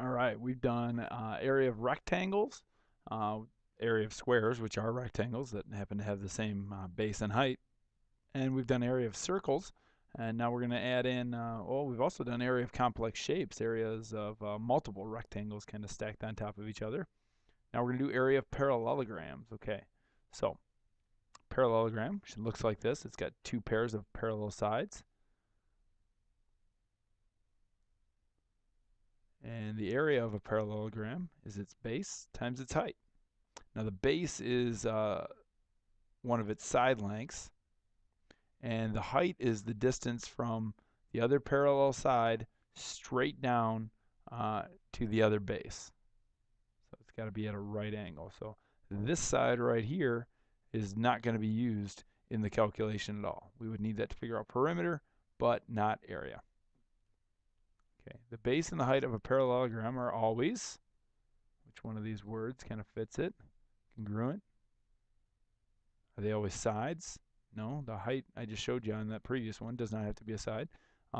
All right, we've done area of rectangles, area of squares, which are rectangles that happen to have the same base and height, and we've done area of circles, and now we're going to add in, we've also done area of complex shapes, areas of multiple rectangles kind of stacked on top of each other. Now we're going to do area of parallelograms. Okay, so parallelogram looks like this. It's got two pairs of parallel sides. And the area of a parallelogram is its base times its height. Now the base is one of its side lengths, and the height is the distance from the other parallel side straight down to the other base. So it's got to be at a right angle. So this side right here is not going to be used in the calculation at all. We would need that to figure out perimeter, but not area. Okay, the base and the height of a parallelogram are always, which one of these words kind of fits it? Congruent. Are they always sides? No, the height I just showed you on that previous one does not have to be a side.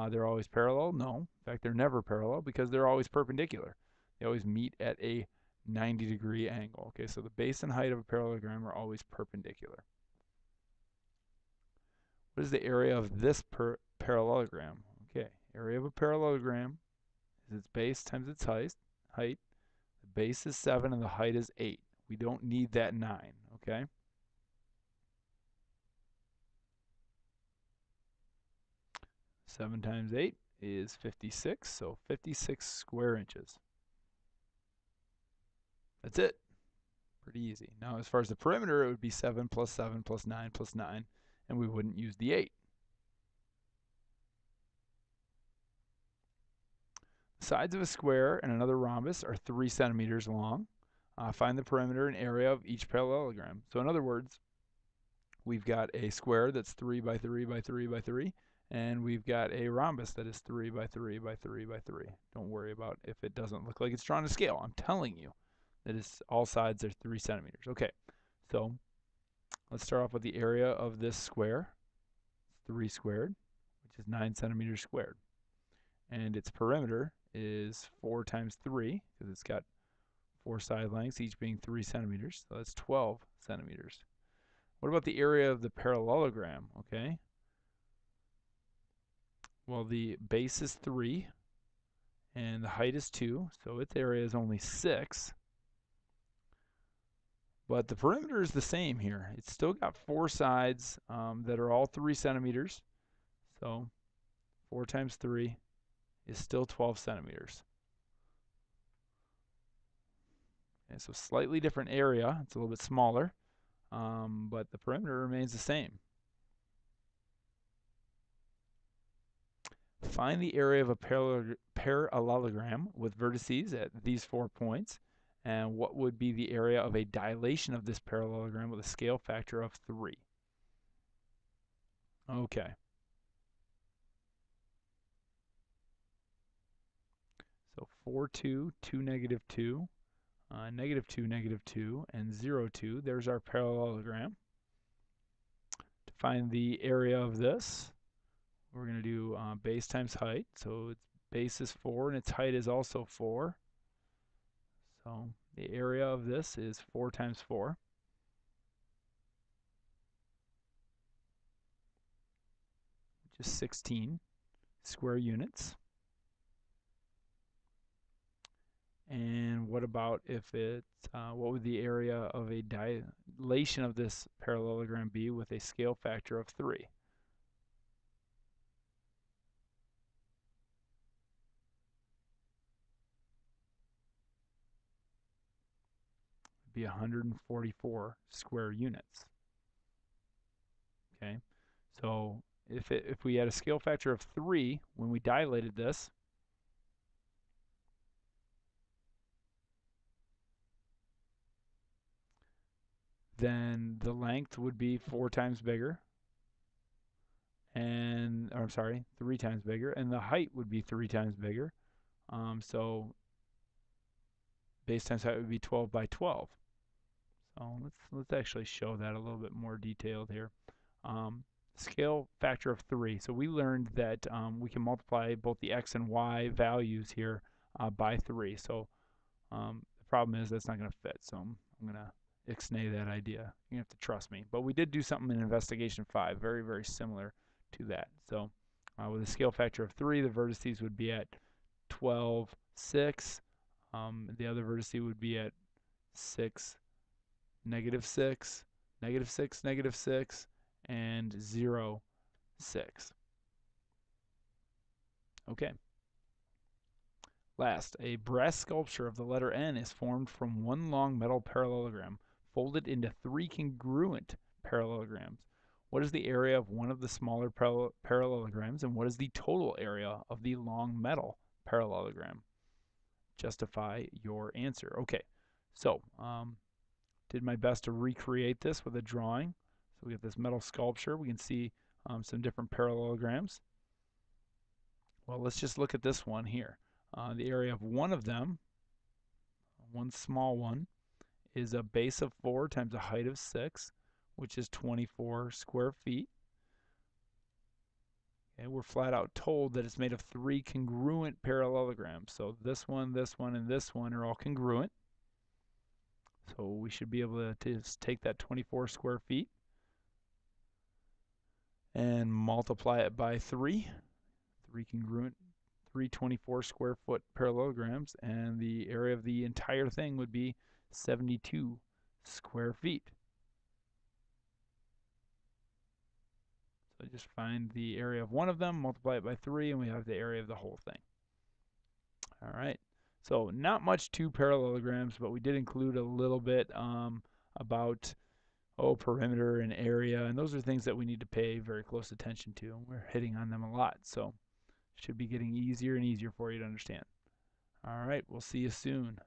They're always parallel? No. In fact, they're never parallel because they're always perpendicular. They always meet at a 90-degree angle. Okay, so the base and height of a parallelogram are always perpendicular. What is the area of this parallelogram? Okay, area of a parallelogram is its base times its height. The base is 7 and the height is 8. We don't need that 9, okay? Seven times 8 is 56, so 56 square inches. That's it. Pretty easy. Now, as far as the perimeter, it would be 7 plus 7 plus 9 plus 9, and we wouldn't use the 8. The sides of a square and another rhombus are 3 centimeters long. Find the perimeter and area of each parallelogram. So in other words, we've got a square that's 3 by 3 by 3 by 3, and we've got a rhombus that is 3 by 3 by 3 by 3. Don't worry about if it doesn't look like it's drawn to scale. I'm telling you that all sides are 3 centimeters. Okay, so let's start off with the area of this square. It's 3 squared, which is 9 centimeters squared. And its perimeter is 4 times 3, because it's got 4 side lengths, each being 3 centimeters. So that's 12 centimeters. What about the area of the parallelogram? Okay. Well, the base is 3, and the height is 2, so its area is only 6. But the perimeter is the same here. It's still got 4 sides that are all 3 centimeters. So 4 times 3 is still 12 centimeters. And so slightly different area. It's a little bit smaller, but the perimeter remains the same. Find the area of a parallelogram with vertices at these 4 points. And what would be the area of a dilation of this parallelogram with a scale factor of 3? Okay. So 4, 2, 2, negative 2, negative 2, negative 2, and 0, 2. There's our parallelogram. To find the area of this, we're going to do base times height. So its base is 4 and its height is also 4. So the area of this is 4 times 4. Which is 16 square units. And what about if it's, what would the area of a dilation of this parallelogram be with a scale factor of 3? It'd be 144 square units. Okay, so if we had a scale factor of 3 when we dilated this, then the length would be 4 times bigger, and, or I'm sorry, 3 times bigger, and the height would be 3 times bigger. So base times height would be 12 by 12. So let's actually show that a little bit more detailed here. Scale factor of 3. So we learned that we can multiply both the x and y values here by 3. So the problem is that's not going to fit. So I'm going to ixnay that idea. You have to trust me. But we did do something in investigation 5, very, very similar to that. So with a scale factor of 3, the vertices would be at 12, 6. The other vertice would be at 6, negative 6, negative 6, negative 6, and 0, 6. Okay. Last, a brass sculpture of the letter N is formed from one long metal parallelogram folded into 3 congruent parallelograms. What is the area of one of the smaller parallelograms, and what is the total area of the long metal parallelogram? Justify your answer. Okay, so did my best to recreate this with a drawing. So we have this metal sculpture. We can see some different parallelograms. Well, let's just look at this one here. The area of one of them, one small one, is a base of 4 times a height of 6, which is 24 square feet. Okay, we're flat out told that it's made of 3 congruent parallelograms. So this one, and this one are all congruent. So we should be able to just take that 24 square feet and multiply it by 3. 3 congruent, 324 square foot parallelograms, and the area of the entire thing would be 72 square feet. So just find the area of one of them, multiply it by 3, and we have the area of the whole thing. All right. So not much to parallelograms, but we did include a little bit about perimeter and area, and those are things that we need to pay very close attention to, and we're hitting on them a lot. So should be getting easier and easier for you to understand. All right, we'll see you soon.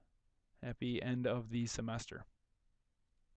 Happy end of the semester.